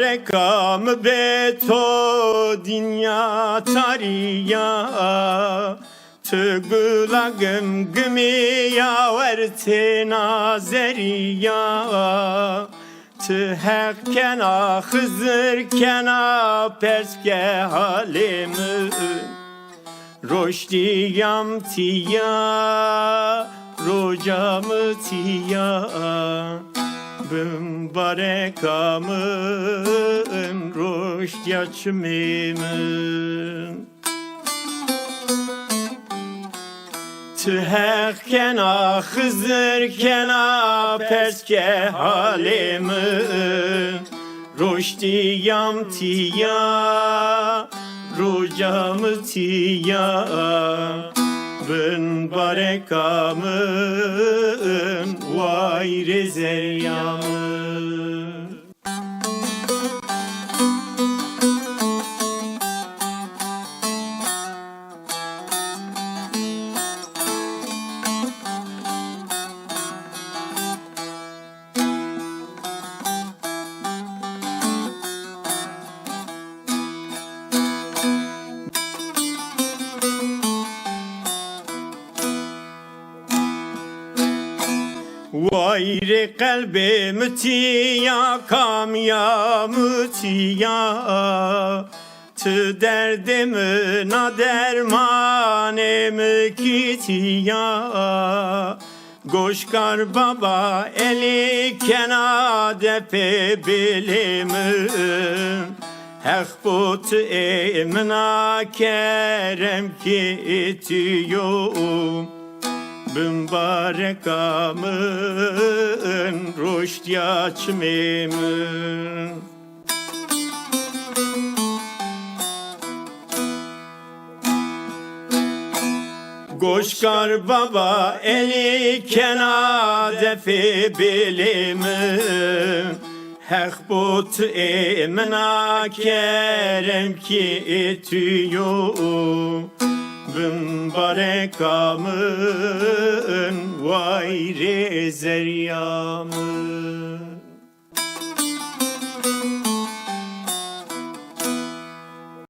barekam beto dünya tariya Tıgıla gım gımı ya verte nazeriya Tıhekken ahızırken perske halimi Roşdiyam tiya Rocamı tiya Bım barekamın roşdyaçmımın Tühekken ahızırken perske halimi Roşdiyam tiya Rocamı tiya Bın barekamın vay rezeryamın Vay re kalbim tiya kamyamı tiya Tı derdimi na dermanemi ki tiya Goşkar baba eli kena depe bilimi Hekbut emna kerem ki itiyor Bım barekamın roşdyaçmımın Goşkar baba eli kena defi bilimi Hekbut emna kerem ki itiyor Bım barekamın vay rezeryamın